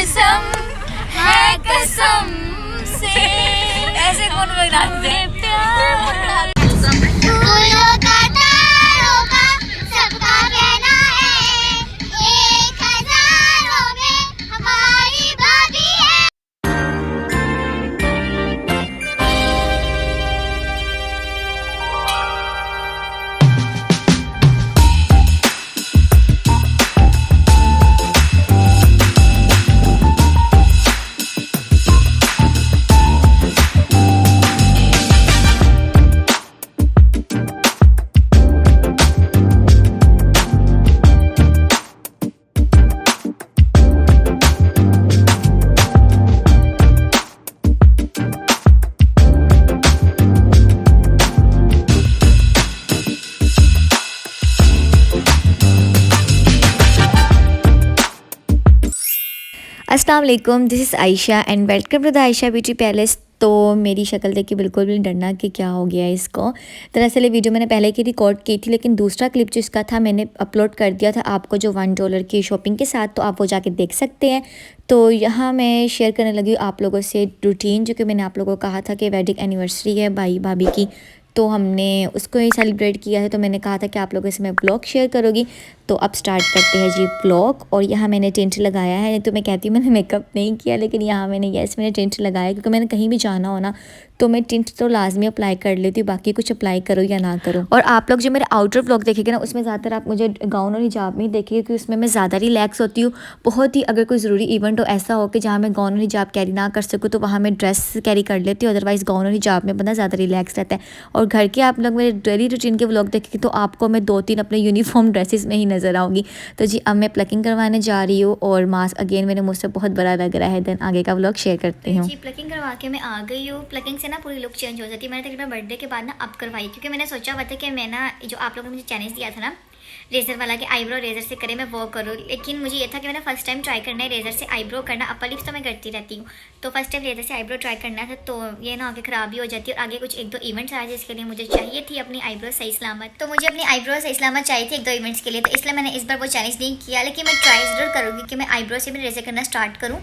मौसम है कसम से, ऐसे कौन लोग डालते हैं प्यार। फूलों का तारों का सबका कहना है, एक हजारों में हमारी भाभी है। अस्सलाम वालेकुम, this is Ayesha and welcome to the Ayesha beauty palace. तो मेरी शक्ल देख के बिल्कुल भी डरना कि क्या हो गया है इसको। दरअसल ये वीडियो मैंने पहले की रिकॉर्ड की थी, लेकिन दूसरा क्लिप जो इसका था मैंने अपलोड कर दिया था आपको, जो $1 की शॉपिंग के साथ, तो आप वो जाके देख सकते हैं। तो यहाँ मैं शेयर करने लगी हूँ आप लोगों से रूटीन, जो कि मैंने आप लोगों को कहा था कि वेडिंग एनिवर्सरी है भाई भाभी की, तो हमने उसको ही सेलिब्रेट किया है। तो मैंने कहा था कि आप लोगों से मैं ब्लॉग शेयर करूँगी। तो अब स्टार्ट करते हैं जी ब्लॉग। और यहाँ मैंने टेंट लगाया है, तो मैं कहती हूँ मैंने मेकअप नहीं किया, लेकिन यहाँ मैंने टेंट लगाया, क्योंकि मैंने कहीं भी जाना हो ना तो मैं टेंट तो लाजमी अप्लाई कर लेती हूँ, बाकी कुछ अप्लाई करो या ना करो। और आप लोग जो मेरे आउटर ब्लॉग देखेंगे ना, उसमें ज़्यादातर आप मुझे गाउन और हिजाब में ही देखेंगे, क्योंकि उसमें मैं ज़्यादा रिलैक्स होती हूँ। बहुत ही अगर कोई ज़रूरी इवेंट हो ऐसा हो कि जहाँ मैं गाउन और हिजाब कैरी ना कर सकूँ, तो वहाँ मैं ड्रेस कैरी कर लेती हूँ। अदरवाइज़ गाउन और हिजाब में बंदा ज़्यादा रिलैक्स रहता है। और घर के आप लोग मेरे डेली रूटीन के व्लॉग देखेंगे तो आपको मैं 2-3 अपने यूनिफॉर्म ड्रेसेस में ही नज़र आऊँगी। तो जी अब मैं प्लकिंग करवाने जा रही हूँ, और मास्क अगेन मेरे मुझसे बहुत बड़ा लग रहा है। देन आगे का व्लॉग शेयर करती हूँ। जी प्लकिंग करवा के मैं आ गई हूँ। प्लकिंग से ना पूरी लुक चेंज हो जाती है। मैंने तकरीबन बर्थडे के बाद ना अब करवाई, क्योंकि मैंने सोचा हुआ था कि मैं ना, जो आप लोगों ने मुझे चैलेंज दिया था ना रेज़र वाला, कि आईब्रो रेज़र से करें, मैं वो करूँ। लेकिन मुझे ये था कि मैंने फर्स्ट टाइम ट्राई करना है रेज़र से आईब्रो करना। अपर लिप्स तो मैं करती रहती हूँ, तो फर्स्ट टाइम रेज़र से आईब्रो ट्राई करना था। तो ये ना आगे ख़राबी हो जाती है, और आगे कुछ 1-2 इवेंट्स आए, जिसके लिए मुझे चाहिए थी अपनी आईब्रो सही सलामत। तो मुझे अपनी आईब्रो सही सलामत चाहिए थी 1-2 इवेंट्स के लिए, तो इसलिए मैंने इस बार वो चैलेंज नहीं किया। लेकिन मैं ट्राई ज़रूर करूँगी कि मैं आईब्रो से भी रेज़र करना स्टार्ट करूँ।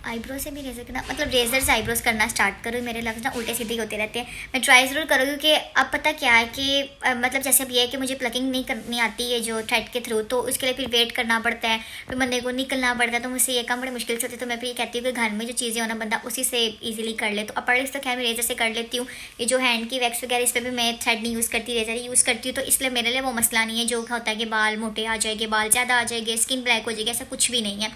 आईब्रो से भी रेज़र करना मतलब रेज़र से आईब्रोज करना स्टार्ट करूँ। मेरे लफ्ज़ ना उल्टे सीधे होते रहते हैं। मैं ट्राई ज़रूर करूँगी कि अब पता क्या है कि मतलब जैसे अब ये है कि मुझे प्लकिंग नहीं करनी आती है जो थ्रेड के थ्रू, तो उसके लिए फिर वेट करना पड़ता है, फिर बंदे को निकलना पड़ता है। तो मुझसे ये काम बड़ी मुश्किल से होती है। तो मैं फिर ये कहती हूँ कि घर में जो चीज़ें हो ना, बंदा उसी से ईजिली कर ले। तो अपर लिप्स तो खैर मैं रेज़र से कर लेती हूँ। ये जो हैंड की वैक्स वगैरह, इस पर भी मैं थ्रेड नहीं यूज़ करती, रेज़र ही यूज़ करती हूँ। तो इसलिए मेरे लिए वो मसला नहीं है जो होता है कि बाल मोटे आ जाएंगे, बाल ज़्यादा आ जाएंगे, स्किन ब्लैक हो जाएगी, ऐसा कुछ भी नहीं है।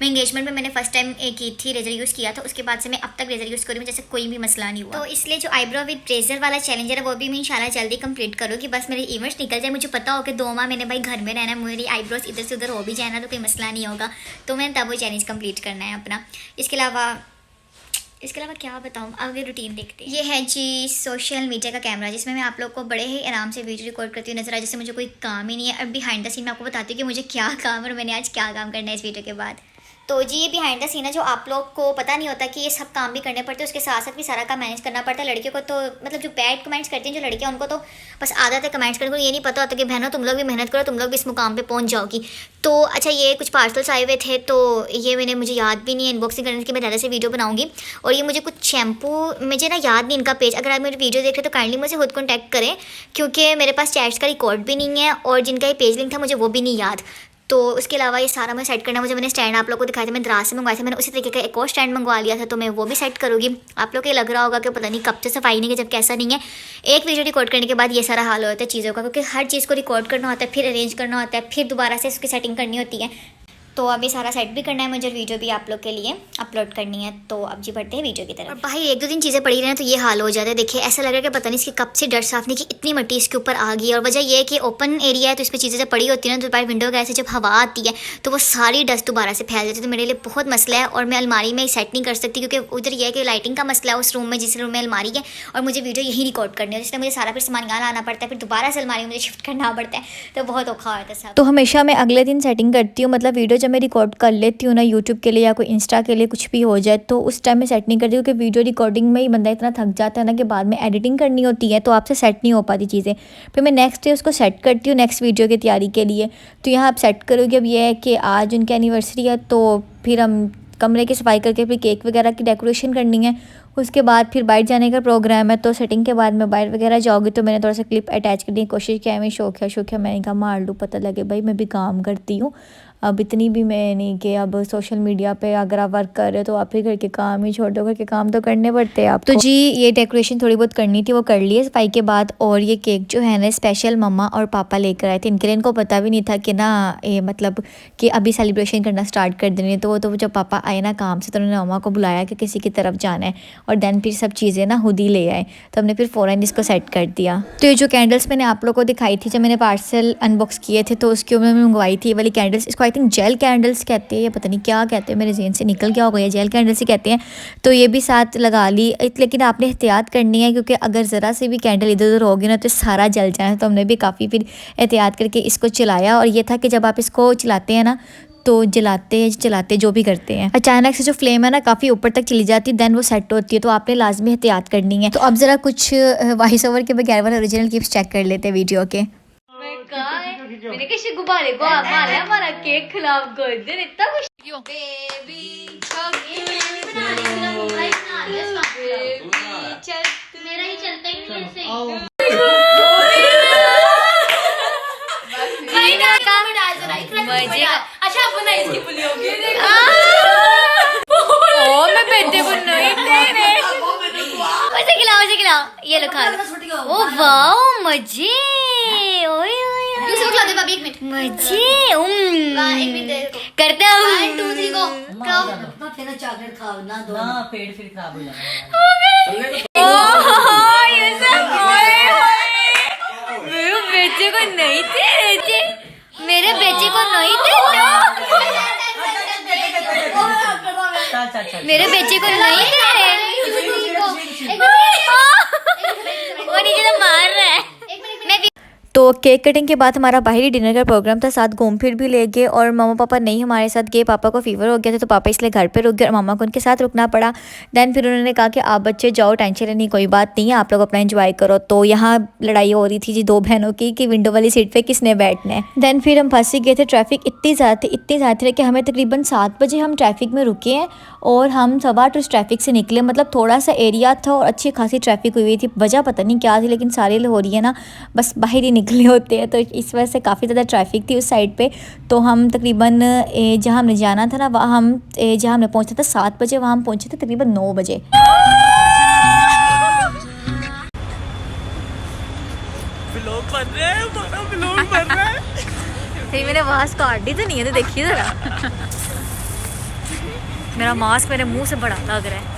मैं इंगेजमेंट में मैंने फर्स्ट टाइम की थी, रेज़र यूज़ किया था, उसके बाद से मैं अब तक रेज़र यूज़ करूँ, जैसे कोई भी मसला नहीं हुआ। तो इसलिए जो आईब्रो विद रेज़र वाला चैलेंज है वो भी मैं इंशाल्लाह जल्दी कंप्लीट करूँगी। बस मेरे इवेंट्स निकल जाए, मुझे पता हो कि 2 माह मैंने भाई घर में रहना है, मेरी आईब्रोज इधर से उधर हो भी जाए ना तो कोई मसला नहीं होगा, तो मैंने तब वो चैलेंज कंप्लीट करना है अपना। इसके अलावा क्या बताऊँ, आगे रूटीन देखते हैं। ये है जी सोशल मीडिया का कैमरा, जिसमें मैं आप लोग को बड़े ही आराम से वीडियो रिकॉर्ड करती हूँ नजर आ, जैसे मुझे कोई काम ही नहीं है। अब बिहाइंड द सीन मैं आपको बताती हूँ कि मुझे क्या काम और मैंने आज क्या काम करना है इस वीडियो के बाद। तो जी ये बिहाइंड द सीन है, जो आप लोग को पता नहीं होता कि ये सब काम भी करने पड़ते हैं, उसके साथ साथ भी सारा काम मैनेज करना पड़ता है। लड़कियों को तो मतलब जो बैड कमेंट्स करती हैं जो लड़कियां, उनको तो बस आदत है कमेंट्स करने को, ये नहीं पता होता कि बहनों तुम लोग भी मेहनत करो, तुम लोग भी इस मुकाम पे पहुंच जाओगी। तो अच्छा, ये कुछ पार्सल्स आए हुए थे, तो ये मुझे याद भी नहीं है अनबॉक्सिंग करने की, मैं ज़्यादा से वीडियो बनाऊंगी। और ये मुझे कुछ शैम्पू, मुझे ना याद नहीं इनका पेज, अगर आप मेरी वीडियो देख रहे हैं तो काइंडली मुझे खुद कॉन्टैक्ट करें, क्योंकि मेरे पास चैट्स का रिकॉर्ड भी नहीं है, और जिनका ये पेज लिंक था मुझे वो भी नहीं याद। तो उसके अलावा ये सारा मैं सेट करना, मुझे मैंने स्टैंड आप लोगों को दिखाया था, मैं दराज से मंगवाया था, मैंने उसी तरीके का एक और स्टैंड मंगवा लिया था, तो मैं वो भी सेट करूँगी। आप लोग को ये लग रहा होगा कि पता नहीं कब से सफाई नहीं है, जबकि ऐसा नहीं है। एक वीडियो रिकॉर्ड करने के बाद ये सारा हाल होता है चीज़ों का, क्योंकि हर चीज़ को रिकॉर्ड करना होता है, फिर अरेंज करना होता है, फिर दोबारा से उसकी सेटिंग करनी होती है। तो अभी सारा सेट भी करना है मुझे, वीडियो भी आप लोग के लिए अपलोड करनी है। तो अब जी बढ़ते हैं वीडियो की तरफ। और भाई 1-2 दिन चीज़ें पड़ी रहे तो ये हाल हो जाता है। देखिए ऐसा लग रहा है कि पता नहीं इसकी कब से डर साफने की इतनी मिट्टी इसके ऊपर आ गई है। और वजह यह है कि ओपन एरिया है, तो इस पर चीज़ें जब पड़ी होती है ना, तो बाहर विंडो वगैरह से जब हवा आती है तो वो सारी डस्ट दोबारा से फैल जाती है। तो मेरे लिए बहुत मसला है, और मैं अलमारी में सेट नहीं कर सकती, क्योंकि उधर यह है कि लाइटिंग का मसला है उस रूम में, जिस रूम में अलमारी है, और मुझे वीडियो यहीं रिकॉर्ड करनी है, इसलिए मुझे सारा फिर सामान यहाँ लाना पड़ता है, फिर दोबारा से अलमारी में मुझे शिफ्ट करना पड़ता है, तो बहुत औखा होता है सब। तो हमेशा मैं अगले दिन सेटिंग करती हूँ, मतलब वीडियो जब मैं रिकॉर्ड कर लेती हूँ ना यूट्यूब के लिए या कोई इंस्टा के लिए कुछ भी हो जाए, तो उस टाइम में सेट नहीं करती हूँ, क्योंकि वीडियो रिकॉर्डिंग में ही बंदा इतना थक जाता है ना कि बाद में एडिटिंग करनी होती है, तो आपसे सेट नहीं हो पाती चीज़ें। फिर मैं नेक्स्ट डे उसको सेट करती हूँ नेक्स्ट वीडियो की तैयारी के लिए। तो यहाँ आप सेट करोगे। अब ये है कि आज उनकी एनिवर्सरी है, तो फिर हम कमरे की सफाई करके फिर केक वगैरह की डेकोरेशन करनी है। उसके बाद फिर बाहर जाने का प्रोग्राम है, तो सेटिंग के बाद मैं बाहर वगैरह जाऊँगी। तो मैंने थोड़ा सा क्लिप अटैच करने की कोशिश किया है। मैं शौकिया मैंने कहा मार लूँ, पता लगे भाई मैं भी काम करती हूँ। अब इतनी भी मैं नहीं कि अब सोशल मीडिया पे अगर आप वर्क कर रहे हो तो आप ही घर के काम ही छोड़ दो, घर के काम तो करने पड़ते हैं आप। तो जी ये डेकोरेशन थोड़ी बहुत करनी थी, वो कर ली है सफाई के बाद। और ये केक जो है ना स्पेशल मम्मा और पापा लेकर आए थे। इनके लिए इनको पता भी नहीं था कि ना ये मतलब कि अभी सेलिब्रेशन करना स्टार्ट कर देनी है। तो जब पापा आए ना काम से तो उन्होंने मम्मा को बुलाया कि किसी की तरफ जाना है, और देन फिर सब चीज़ें ना खुद ही ले आए। तो हमने फिर फ़ौरन इसको सेट कर दिया। तो ये जो कैंडल्स मैंने आप लोगों को दिखाई थी जब मैंने पार्सल अनबॉक्स किए थे, तो उसके ऊपर मैंने मंगवाई थी ये वाली कैंडल्स। इसको आई थिंक जेल कैंडल्स कहते हैं, या पता नहीं क्या कहते हैं, मेरे जेन से निकल गया होगा, ये जेल कैंडल्स ही कहते हैं। तो ये भी साथ लगा ली, लेकिन आपने एहतियात करनी है क्योंकि अगर ज़रा से भी कैंडल इधर उधर होगी ना तो सारा जल जाए। तो हमने भी काफ़ी फिर एहतियात करके इसको चलाया। और ये था कि जब आप इसको चलाते हैं ना तो चलाते जो भी करते हैं, अचानक से जो फ्लेम है ना काफ़ी ऊपर तक चली जाती है, देन वो सेट होती है। तो आपने लाजमी एहतियात करनी है। तो अब ज़रा कुछ वॉइस ओवर के बगैर वाले ओरिजिनल क्लिप्स चेक कर लेते हैं वीडियो के। मैंने किसी गुब्बारे को मारा, हमारा केक खराब कर दे, इतना कुछ मेरा ही चलता ही नहीं ऐसे। मजे का। अच्छा आप बनाई इसकी पुली होगी। ओ मैं बेटे को नहीं दे रहे। उसे खिलाओ, ये लो खा लो। ओ वाओ मजे, ओए ओए दूसरे को खिला दे भाभी, 1 मिनट मजे। 1 मिनट दे दो। करते हैं 1 2 3 गो। फिर चॉकलेट खाओ ना, दो ना पेट फिर खराब हो जाएगा। ओह ये सब मेरे बेटे को नहीं दे, मेरे बेटे को नहीं दे, मेरे बेटे को नहीं दे। वो नीचे तो मार रहा है। मैं तो केक कटिंग के बाद हमारा बाहरी डिनर का प्रोग्राम था, साथ घूम फिर भी ले गए। और मामा पापा नहीं हमारे साथ गए, पापा को फीवर हो गया था तो पापा इसलिए घर पे रुक गए और मामा को उनके साथ रुकना पड़ा। देन फिर उन्होंने कहा कि आप बच्चे जाओ, टेंशन लेनी कोई बात नहीं है, आप लोग अपना एंजॉय करो। तो यहाँ लड़ाई हो रही थी जी 2 बहनों की कि विंडो वाली सीट पर किसने बैठना है। देन फिर हम फंस गए थे, ट्रैफिक इतनी ज़्यादा थी कि हमें तकरीबन 7 बजे हम ट्रैफिक में रुके हैं और हम 8:15 उस ट्रैफिक से निकले। मतलब थोड़ा सा एरिया था और अच्छी खासी ट्रैफिक हुई थी, वजह पता नहीं क्या थी, लेकिन सारे हो रही है ना बस बाहर ही निकले होते हैं, तो इस वजह से काफ़ी ज़्यादा ट्रैफिक थी उस साइड पे। तो हम तकरीबन जहाँ हमने जाना था ना वहाँ हम जहाँ हमने पहुँचा था 7 बजे, वहाँ हम पहुँचे थे तकरीबन 9 बजे। मैंने मास्क काट दी तो नहीं है, तो देखिए ज़रा मेरा मास्क मेरे मुंह से बड़ा लग रहा है।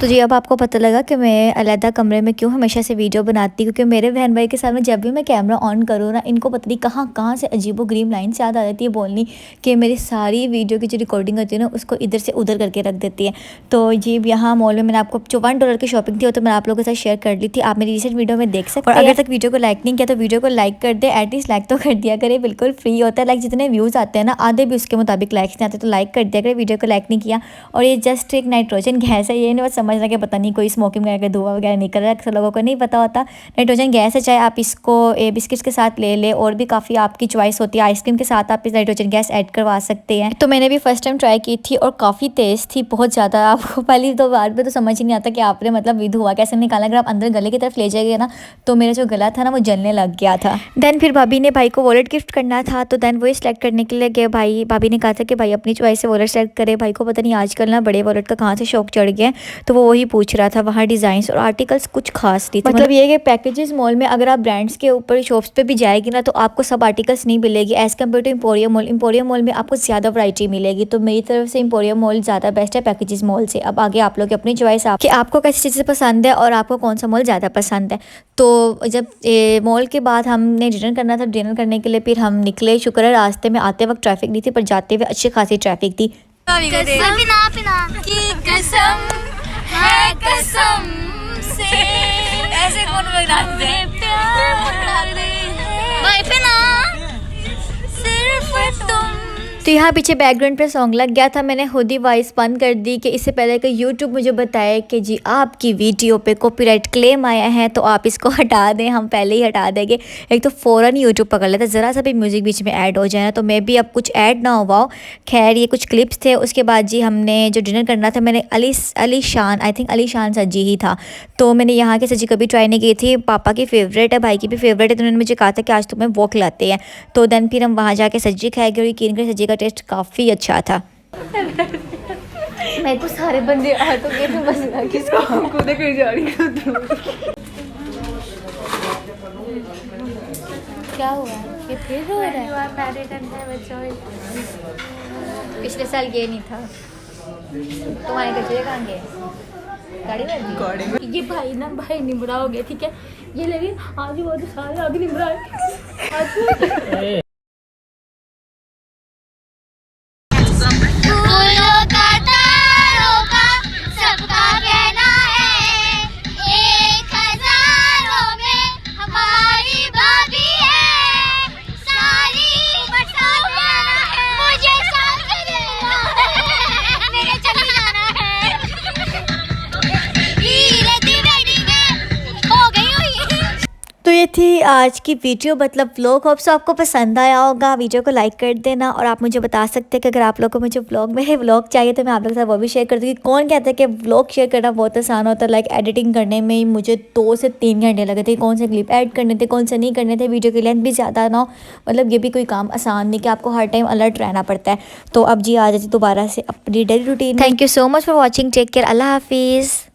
तो जी अब आपको पता लगा कि मैं अलहदा कमरे में क्यों हमेशा से वीडियो बनाती हूँ, क्योंकि मेरे बहन भाई के सामने जब भी मैं कैमरा ऑन करूँ ना इनको पता नहीं कहाँ से अजीबो गरीब लाइन से याद आ जाती है बोलनी कि मेरी सारी वीडियो की जो रिकॉर्डिंग होती है ना उसको इधर से उधर करके रख देती है। तो जी यहाँ मॉल में मैंने आपको जो $1 की शॉपिंग थी वो तो मैंने आप लोगों के साथ शेयर कर ली थी, आप मेरी रिसेंट वीडियो में देख सकते हैं। और अगर तक वीडियो को लाइक नहीं किया तो वीडियो को लाइक कर दे, एटलीस्ट लाइक तो कर दिया करे, बिल्कुल फ्री होता है। लाइक जितने व्यूज़ आते हैं ना आधे भी उसके मुताबिक लाइक्स नहीं आते, तो लाइक कर दिया करे वीडियो को लाइक नहीं किया। और ये जस्ट एक नाइट्रोजन गैस है, ये नहीं बस समझना कि पता नहीं कोई स्मोकिंग वगैरह का धुआं वगैरह निकल रहा है, अक्सर लोगों को नहीं पता होता। नाइट्रोजन गैस है, चाहे आप इसको बिस्किट्स के साथ ले ले और भी काफ़ी आपकी चॉइस होती है, आइसक्रीम के साथ आप इस नाइट्रोजन गैस ऐड करवा सकते हैं। तो मैंने भी फर्स्ट टाइम ट्राई की थी और काफ़ी तेज़ थी, बहुत ज़्यादा। आपको पहली 2 बार पे तो समझ ही नहीं आता कि आपने मतलब धुआं कैसे निकाला। अगर आप अंदर गले की तरफ ले जाइए ना तो मेरा जो गला था ना वो जलने लग गया था। देन फिर भाभी ने भाई को वॉलेट गिफ्ट करना था, तो देन वही सिलेक्ट करने के लिए गए। भाभी ने कहा था कि भाई अपनी चॉइस से वॉलेट सेलेक्ट करे। भाई को पता नहीं आजकल ना बड़े वॉलेट का कहाँ से शौक चढ़ गया, तो वो वही पूछ रहा था। वहाँ डिज़ाइंस और आर्टिकल्स कुछ खास नहीं थे। मतलब ये कि पैकेजेस मॉल में अगर आप ब्रांड्स के ऊपर शॉप्स पे भी जाएगी ना तो आपको सब आर्टिकल्स नहीं मिलेगी as compare to emporium mall में आपको ज़्यादा वैरायटी मिलेगी। तो मेरी तरफ से एम्पोरियम मॉल ज़्यादा बेस्ट है पैकेजेस मॉल से। अब आगे आप लोग अपनी चॉइस कि आपको कैसी चीज़ें पसंद है और आपको कौन सा मॉल ज़्यादा पसंद है। तो जब मॉल के बाद हमने डिनर करना था, डिनर करने के लिए फिर हम निकले। शुक्र है रास्ते में आते वक्त ट्रैफिक नहीं थी, पर जाते हुए अच्छी खासी ट्रैफिक थी। ऐसे कौन लगाते हैं भाई पे ना सिर्फ तुम। तो यहाँ पीछे बैकग्राउंड पे सॉन्ग लग गया था, मैंने खुद ही वॉइस बंद कर दी कि इससे पहले कि यूट्यूब मुझे बताए कि जी आपकी वीडियो पे कॉपीराइट क्लेम आया है तो आप इसको हटा दें, हम पहले ही हटा देंगे। एक तो फ़ौरन यूट्यूब पकड़ लेता, ज़रा सा भी म्यूज़िक बीच में ऐड हो जाए तो मैं भी अब कुछ ऐड ना हुआ हो। खैर ये कुछ क्लिप्स थे। उसके बाद जी हमने जो डिनर करना था, मैंने अली शान, आई थिंक अली शान सब्जी ही था, तो मैंने यहाँ की सब्जी कभी ट्राई नहीं की थी। पापा की फ़ेवरेट है, भाई की भी फेवरेट है, तो उन्होंने मुझे कहा था कि आज तुम्हें वो खिलाते हैं। तो देन फिर हम वहाँ जाके सब्जी खाएंगे और यकीन करें सब्जी का टेस्ट काफ़ी अच्छा था। मैं तो सारे बंदे आ तो गए थे, बस किसको हमको देख जा रही क्या हुआ ये फिर हो रहा है? पिछले साल ये नहीं था। तुम्हारे कचरे कहाँ गए? गाड़ी में ये भाई ना भाई निमरा हो गया, ठीक है, ये लेकिन आज वो तो सारे आगे निमरा है। फूलों का तारों का सबका कहना है, 1000 में हमारी भाभी है, सारी बरसात जाना है, मुझे साथ लेना है, मेरे चली जाना है, हीरे दी वेडिंग हो गई हुई। तो ये थी आज की वीडियो, मतलब व्लॉग। होप सो आपको पसंद आया होगा। वीडियो को लाइक कर देना और आप मुझे बता सकते हैं कि अगर आप लोगों को मुझे व्लॉग में व्लॉग चाहिए तो मैं आप लोगों के साथ वो भी शेयर कर दूँगी। कौन कहता है कि व्लॉग शेयर करना बहुत आसान होता है? लाइक एडिटिंग करने में ही मुझे 2 से 3 घंटे लगे थे। कौन से क्लिप ऐड करने थे, कौन से नहीं करने थे, वीडियो की लेंथ भी ज़्यादा ना हो, मतलब ये भी कोई काम आसान नहीं कि आपको हर टाइम अलर्ट रहना पड़ता है। तो अब जी आ जाती दोबारा से अपनी daily routine. Thank you so much for watching, take care, अल्लाह हाफिज़।